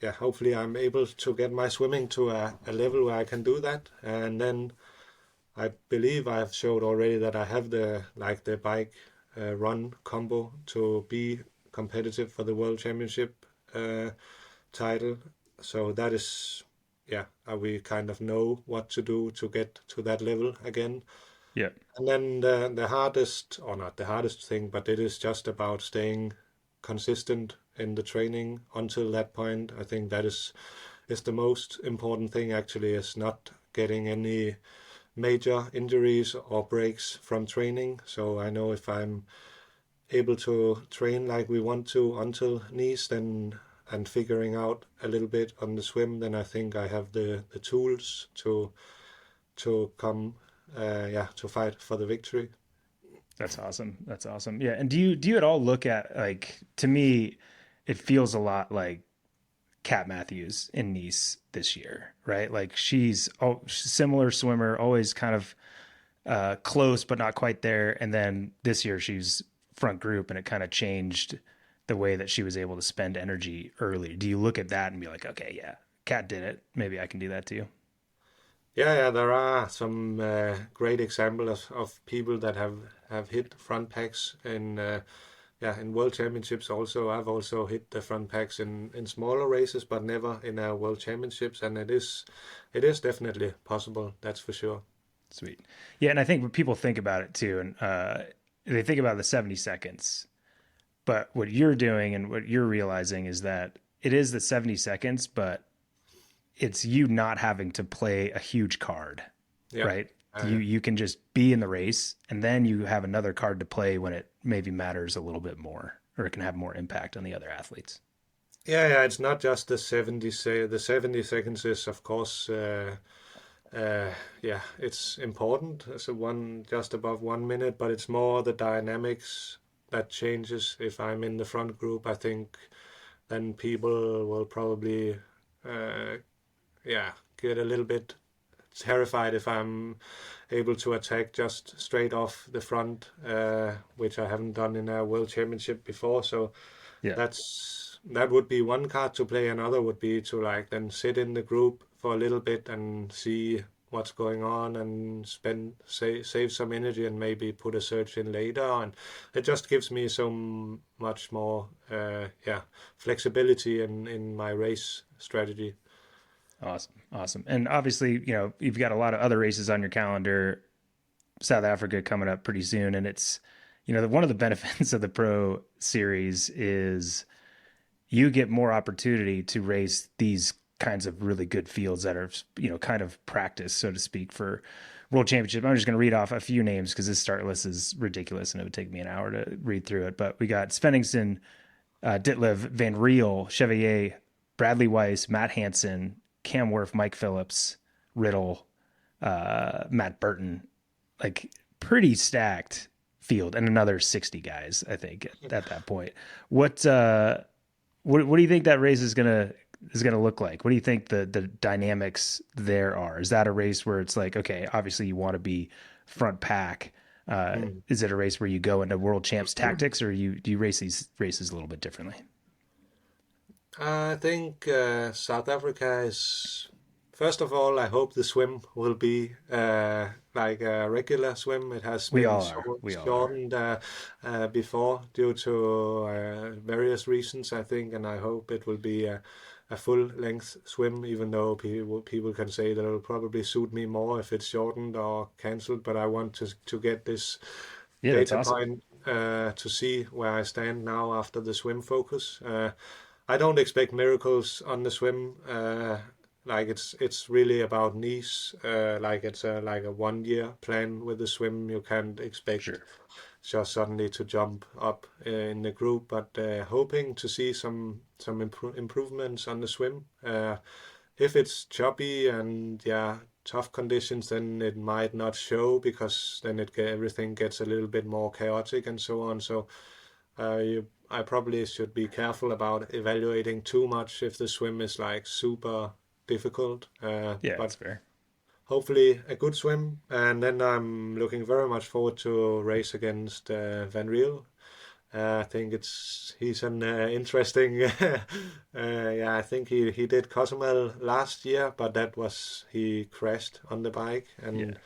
yeah. Hopefully, I'm able to get my swimming to a level where I can do that, and then I believe I've showed already that I have the bike run combo to be competitive for the World Championship title. So that is, yeah, we kind of know what to do to get to that level again. Yeah. And then the hardest, or not the hardest thing, but it is just about staying consistent in the training until that point. I think that is the most important thing actually, is not getting any major injuries or breaks from training. So I know if I'm able to train like we want to until Nice, then and figuring out a little bit on the swim, then I think I have the tools to come, yeah, to fight for the victory. That's awesome. That's awesome. Yeah. And do you at all look at, like, to me, it feels a lot like Kat Matthews in Nice this year, right? Like she's similar swimmer, always kind of close but not quite there. And then this year she's front group, and it kind of changed the way that she was able to spend energy early. Do you look at that and be like, okay, yeah, Kat did it. Maybe I can do that too. Yeah, yeah, there are some great examples of people that have hit front packs in yeah, in World Championships also. I've also hit the front packs in smaller races, but never in a World Championships, and it is definitely possible. That's for sure. Sweet. Yeah. And I think when people think about it too, and they think about the 70 seconds, but what you're doing and what you're realizing is that it is the 70 seconds, but it's you not having to play a huge card, Yeah. right? You Uh, you can just be in the race, and then you have another card to play when it maybe matters a little bit more, or it can have more impact on the other athletes. yeah, yeah. It's not just the 70 say the 70 seconds is of course yeah, it's important. It's a one just above 1 minute, but it's more the dynamics that changes. If I'm in the front group, I think then people will probably uh, yeah, get a little bit terrified if I'm able to attack just straight off the front, which I haven't done in a World Championship before. So Yeah. that would be one card to play. Another would be to like then sit in the group for a little bit and see what's going on, and save some energy, and maybe put a search in later. And it just gives me so much more yeah, flexibility in my race strategy. Awesome. Awesome. And obviously, you've got a lot of other races on your calendar. South Africa coming up pretty soon, and it's one of the benefits of the pro series is you get more opportunity to race these kinds of really good fields that are kind of practice, so to speak, for World Championship. I'm just going to read off a few names because this start list is ridiculous and it would take me an hour to read through it. But we got Svenningson, Ditlev, Van Riel, Chevalier, Bradley Weiss, Matt Hansen, Cam Worth, Mike Phillips, Riddle, Matt Burton, like pretty stacked field, and another 60 guys, I think, at that point. What do you think that race is gonna look like? What do you think the dynamics there are? Is that a race where it's like, okay, obviously you want to be front pack? Is it a race where you go into world champs tactics, or do you race these races a little bit differently? I think South Africa is, first of all, I hope the swim will be like a regular swim. It has We been all are. We all are. shortened before due to various reasons, I think, and I hope it will be a full length swim, even though people can say that it will probably suit me more if it's shortened or cancelled, but I want to get this That's data awesome. point to see where I stand now after the swim focus. I don't expect miracles on the swim. Like it's really about knees. Like it's like a 1 year plan with the swim. You can't expect Sure. just suddenly to jump up in the group, but hoping to see some improvements on the swim. If it's choppy and tough conditions, then it might not show because then everything gets a little bit more chaotic and so on. So I probably should be careful about evaluating too much if the swim is like super difficult. Yeah, But that's fair. hopefully a good swim. And then I'm looking very much forward to race against Van Riel. I think he's an interesting. I think he did Cozumel last year, but he crashed on the bike, and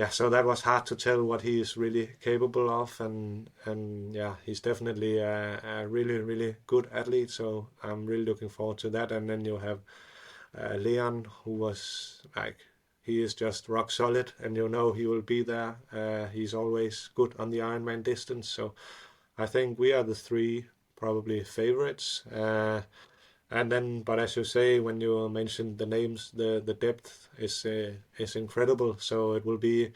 so that was hard to tell what he is really capable of, and he's definitely a really really good athlete. So I'm really looking forward to that. And then you have Leon, who was like, he is just rock solid, and he will be there. He's always good on the Ironman distance, so I think we are the three probably favorites. And then, but as you say, when you mentioned the names, the depth is incredible. So it will be.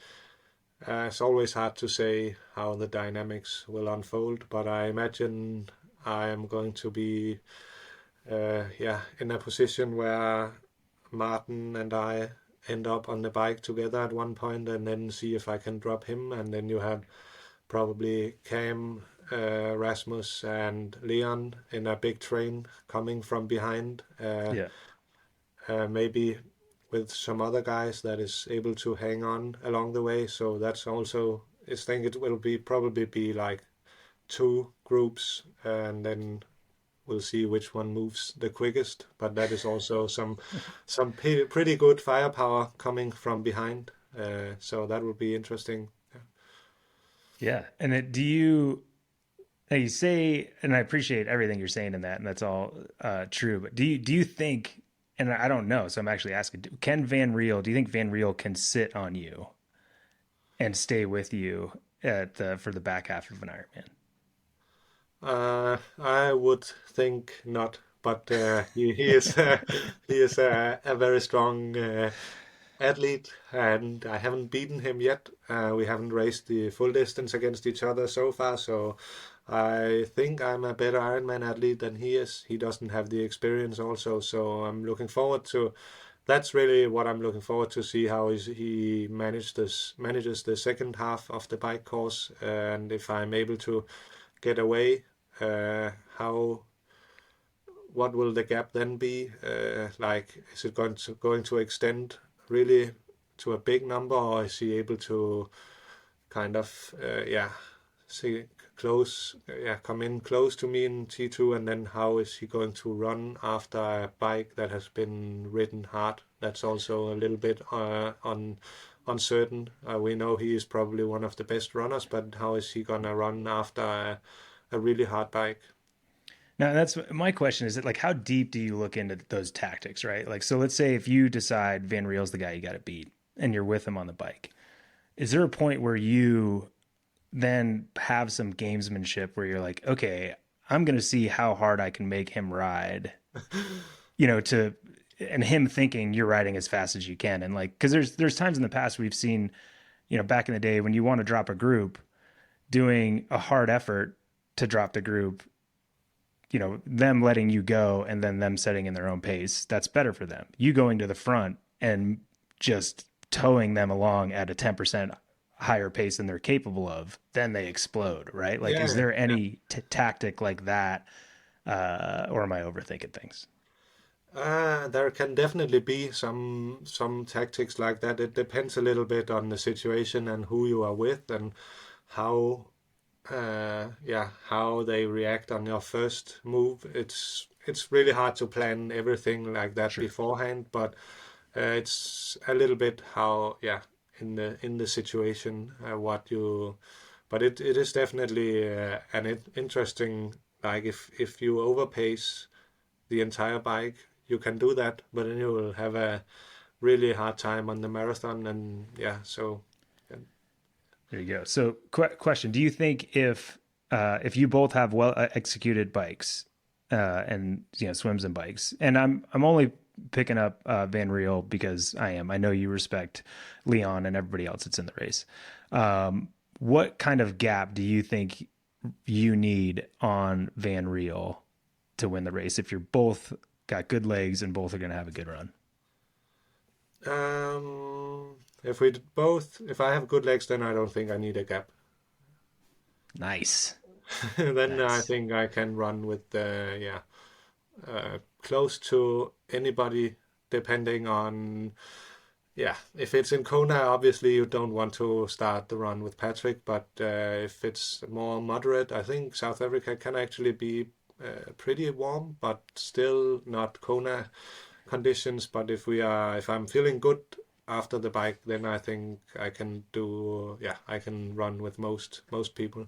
It's always hard to say how the dynamics will unfold, but I imagine I am going to be, in a position where Martin and I end up on the bike together at one point, and then see if I can drop him, and then you have probably Cam, Rasmus, and Leon in a big train coming from behind. Maybe with some other guys that is able to hang on along the way. So that's also, I think it will probably be like two groups, and then we'll see which one moves the quickest. But that is also some pretty good firepower coming from behind. So that will be interesting. Yeah. And you say, and I appreciate everything you're saying in that, and that's all true. But do you think, and I don't know, so I'm actually asking, do you think Van Riel can sit on you and stay with you for the back half of an Ironman? I would think not, but he is he is a very strong athlete, and I haven't beaten him yet. We haven't raced the full distance against each other so far, so I think I'm a better Ironman athlete than he is. He doesn't have the experience also, so I'm looking forward to. That's really what I'm looking forward to see how he manages the second half of the bike course, and if I'm able to get away, what will the gap then be? Like, is it going to extend really to a big number, or is he able to kind of see close, come in close to me in T2, and then how is he going to run after a bike that has been ridden hard? That's also a little bit uncertain. We know he is probably one of the best runners, but how is he gonna run after a really hard bike? Now, that's my question. Is it like, how deep do you look into those tactics, right? Like, so let's say if you decide Van Riel's the guy you got to beat and you're with him on the bike, is there a point where you then have some gamesmanship where you're like, okay, I'm going to see how hard I can make him ride, and him thinking you're riding as fast as you can. And like, cause there's times in the past we've seen, back in the day when you want to drop a group, doing a hard effort to drop the group them letting you go and then them setting in their own pace, that's better for them. You going to the front and just towing them along at a 10% higher pace than they're capable of, then they explode, right? Like, is Yeah, there yeah. any tactic like that? Or am I overthinking things? There can definitely be some tactics like that. It depends a little bit on the situation and who you are with and how how they react on your first move. It's really hard to plan everything like that Sure. beforehand, but it's a little bit how in the situation what you. But it is definitely interesting. Like if you overpace the entire bike, you can do that, but then you will have a really hard time on the marathon. And yeah. There you go. So, question: do you think if you both have well executed bikes, and swims and bikes, and I'm only picking up Van Riel because I know you respect Leon and everybody else that's in the race. What kind of gap do you think you need on Van Riel to win the race if you're both got good legs and both are going to have a good run? If I have good legs, then I don't think I need a gap. Nice, Then I nice. think I can run with close to anybody, depending on if it's in Kona, obviously you don't want to start the run with Patrick, but if it's more moderate, I think South Africa can actually be pretty warm, but still not Kona conditions. But if I'm feeling good after the bike, then I think I can run with most people.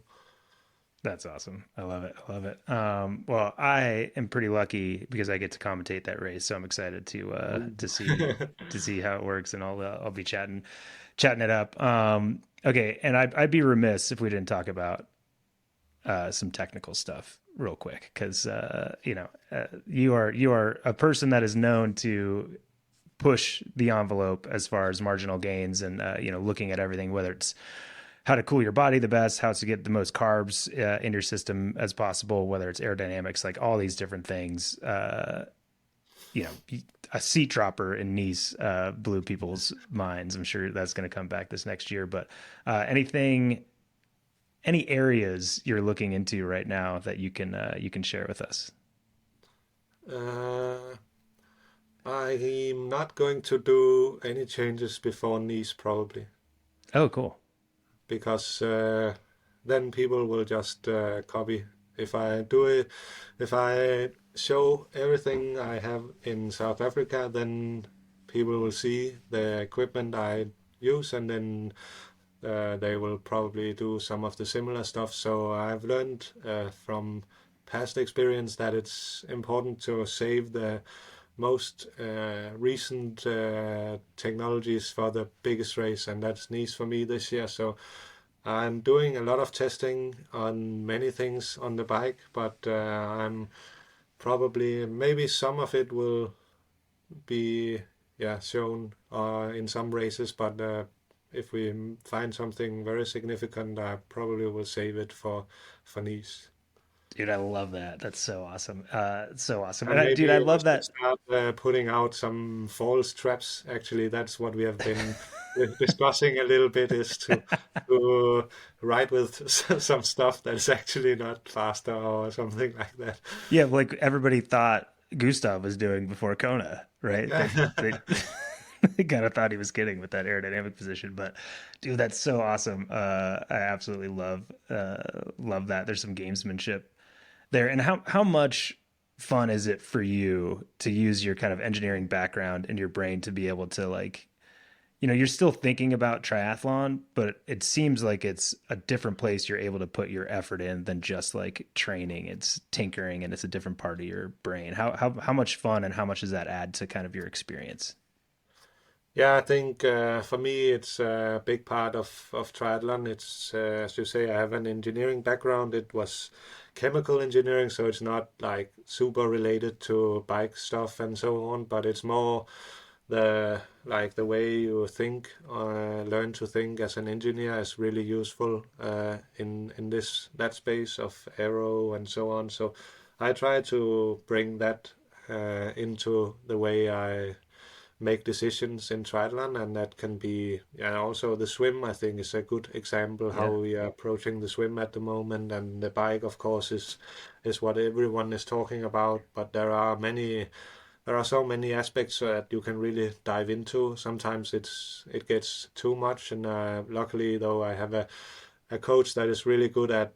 That's awesome. I love it. I love it. Well, I am pretty lucky because I get to commentate that race, so I'm excited to see how it works, and I'll be chatting it up. Okay, and I'd be remiss if we didn't talk about some technical stuff real quick because you are a person that is known to push the envelope as far as marginal gains and looking at everything, whether it's how to cool your body the best, how to get the most carbs in your system as possible, whether it's aerodynamics, like all these different things. You know, a seat dropper in Nice blew people's minds. I'm sure that's going to come back this next year. But any areas you're looking into right now that you can share with us? Uh, I'm not going to do any changes before Nice probably Oh, cool. because then people will just copy. If I do it, if I show everything I have in South Africa, then people will see the equipment I use, and then they will probably do some of the similar stuff. So I've learned from past experience that it's important to save the most recent technologies for the biggest race, and that's Nice for me this year. So I'm doing a lot of testing on many things on the bike, but I'm probably maybe some of it will be shown in some races, but if we find something very significant, I probably will save it for Nice. Dude, I love that. That's so awesome. So awesome. And Dude, maybe I we love should that. start putting out some false traps. Actually, that's what we have been discussing a little bit, is to ride with some stuff that is actually not faster or something like that. Yeah, like everybody thought Gustav was doing before Kona, right? They they kind of thought he was kidding with that aerodynamic position, but dude, that's so awesome. I absolutely love that. There's some gamesmanship there. And how much fun is it for you to use your kind of engineering background and your brain to be able to like, you're still thinking about triathlon, but it seems like it's a different place you're able to put your effort in than just like training. It's tinkering and it's a different part of your brain. How much fun and how much does that add to kind of your experience? Yeah, I think for me it's a big part of triathlon. It's as you say, I have an engineering background. It was chemical engineering, so it's not like super related to bike stuff and so on, but it's more the way you think, learn to think as an engineer is really useful in that space of aero and so on. So I try to bring that into the way I make decisions in triathlon, and that can be, yeah, also the swim. I think is a good example how Yeah. we are approaching the swim at the moment, and the bike, of course, is what everyone is talking about. But there are so many aspects that you can really dive into. Sometimes it gets too much, and luckily though I have a coach that is really good at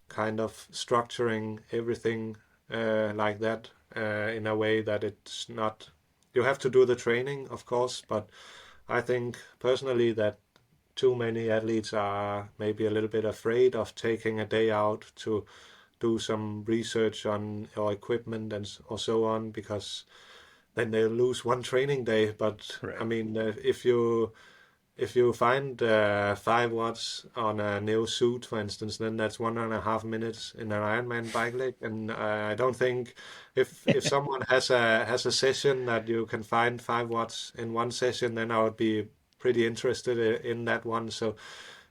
kind of structuring everything like that in a way that it's not. You have to do the training, of course, but I think personally that too many athletes are maybe a little bit afraid of taking a day out to do some research on your equipment or so on, because then they lose one training day. But I Right. mean, if you find 5 watts on a new suit, for instance, then that's 1.5 minutes in an Ironman bike leg. And I don't think if someone has a session that you can find 5 watts in one session, then I would be pretty interested in that one. So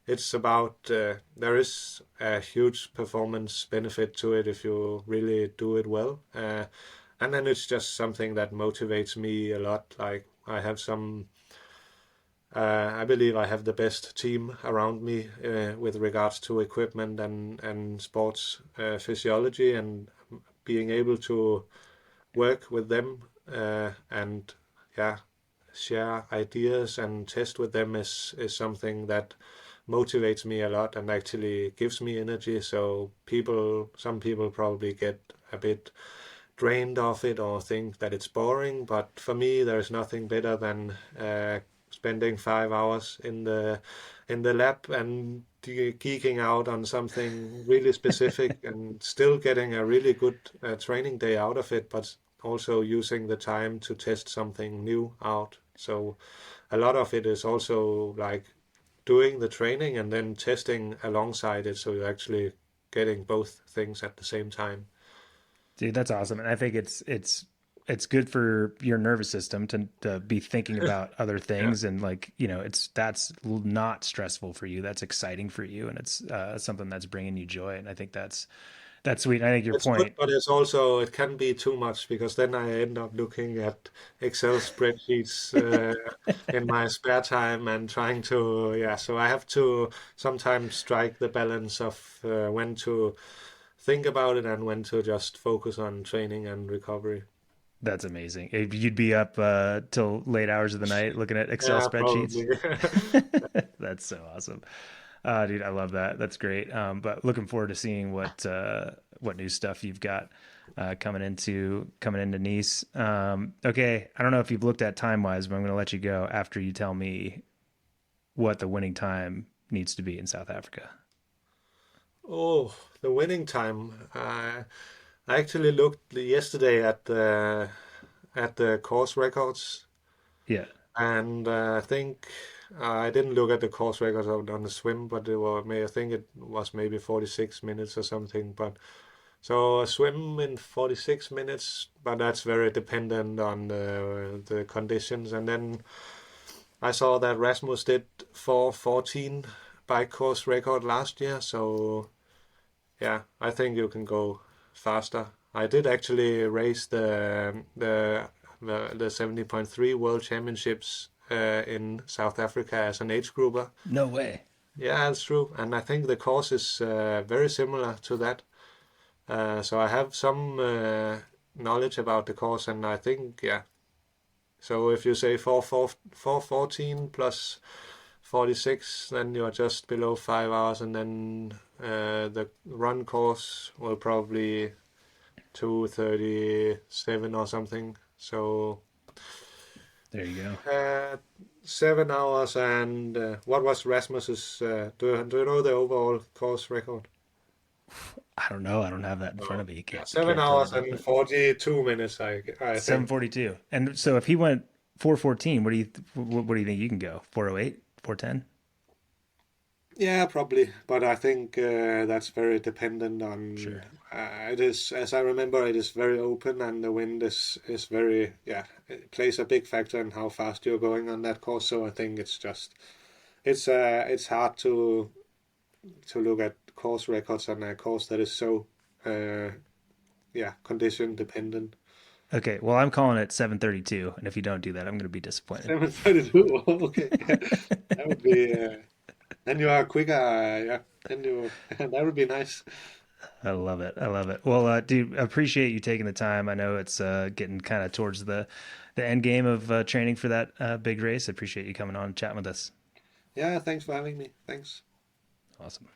it's about there is a huge performance benefit to it if you really do it well. And then it's just something that motivates me a lot. Like I believe I have the best team around me with regards to equipment and sports physiology, and being able to work with them and yeah, share ideas and test with them is something that motivates me a lot and actually gives me energy. So some people probably get a bit drained of it or think that it's boring, but for me, there's nothing better than spending 5 hours in the lab and geeking out on something really specific and still getting a really good training day out of it, but also using the time to test something new out. So a lot of it is also like doing the training and then testing alongside it, so you're actually getting both things at the same time. Dude, that's awesome. And I think it's good for your nervous system to be thinking about other Yeah. things, and like, you know, that's not stressful for you. That's exciting for you, and it's something that's bringing you joy. And I think that's sweet. And I think your It's good, point. but it's also it can be too much because then I end up looking at Excel spreadsheets in my spare time and trying to, yeah. So I have to sometimes strike the balance of when to think about it and when to just focus on training and recovery. That's amazing. You'd be up till late hours of the night looking at Excel Yeah, spreadsheets. probably. That's so awesome. Dude, I love that. That's great. But looking forward to seeing what new stuff you've got coming into Nice. Okay, I don't know if you've looked at time wise, but I'm going to let you go after you tell me what the winning time needs to be in South Africa. Oh, the winning time. I actually looked yesterday at the course records. Yeah. And I think I didn't look at the course records on the swim, but I think it was maybe 46 minutes or something. But so a swim in 46 minutes, but that's very dependent on the conditions. And then I saw that Rasmus did 4:14 bike course record last year. So yeah, I think you can go faster. I did actually race the 70.3 World Championships in South Africa as an age grouper. No way. Yeah, that's true. And I think the course is very similar to that. So I have some knowledge about the course, and I think, yeah. So if you say 4:14 plus 46, then you are just below 5 hours, and then the run course will probably 2:37 or something. So There you go. 7 hours and what was Rasmus's? Do you know the overall course record? I don't know. I don't have that in front No. of me. You Yeah, can't seven can't tell me hours about and that. 42 minutes. I think. 7:42. And so if he went 4:14, what do you think you can go? 4:08, 4:10? Yeah, probably, but I think that's very dependent on. Sure. It is, as I remember, it is very open, and the wind is very, yeah. It plays a big factor in how fast you're going on that course. So I think it's hard to look at course records on a course that is so uh, condition dependent. Okay, well, I'm calling it 7:32, and if you don't do that, I'm going to be disappointed. 7:32. Okay, yeah. That would be. Then you are quicker. Yeah. Then you. That would be nice. I love it. I love it. Well, dude, I appreciate you taking the time. I know it's getting kind of towards the end game of training for that big race. I appreciate you coming on and chatting with us. Yeah. Thanks for having me. Thanks. Awesome.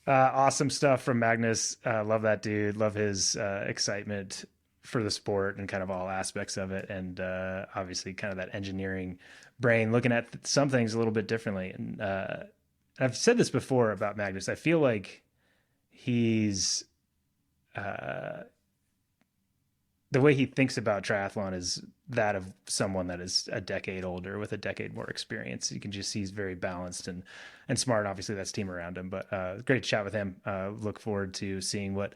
Awesome stuff from Magnus. Love that dude. Love his excitement for the sport and kind of all aspects of it. And obviously kind of that engineering brain looking at some things a little bit differently. And I've said this before about Magnus. I feel like he's the way he thinks about triathlon is that of someone that is a decade older with a decade more experience. You can just see he's very balanced and smart. Obviously, that's team around him, but great to chat with him. Look forward to seeing what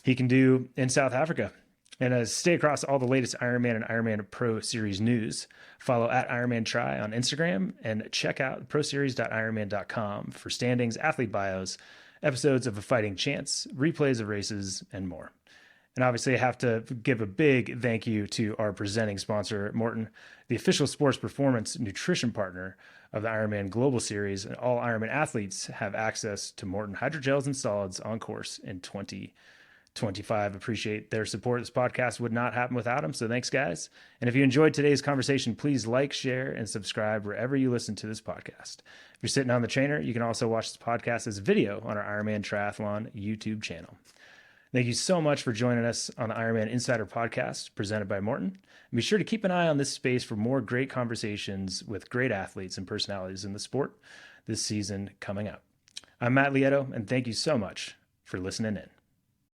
he can do in South Africa. And stay across all the latest Ironman and Ironman Pro Series news. Follow at Ironman Tri on Instagram and check out proseries.ironman.com for standings, athlete bios, episodes of A Fighting Chance, replays of races, and more. And obviously, I have to give a big thank you to our presenting sponsor, Morton, the official sports performance nutrition partner of the Ironman Global Series. And all Ironman athletes have access to Morton hydrogels and solids on course in 2025. Appreciate their support. This podcast would not happen without them. So thanks, guys. And if you enjoyed today's conversation, please like, share, and subscribe wherever you listen to this podcast. If you're sitting on the trainer, you can also watch this podcast as a video on our Ironman Triathlon YouTube channel. Thank you so much for joining us on the Ironman Insider Podcast presented by Morton. And be sure to keep an eye on this space for more great conversations with great athletes and personalities in the sport this season coming up. I'm Matt Lieto, and thank you so much for listening in.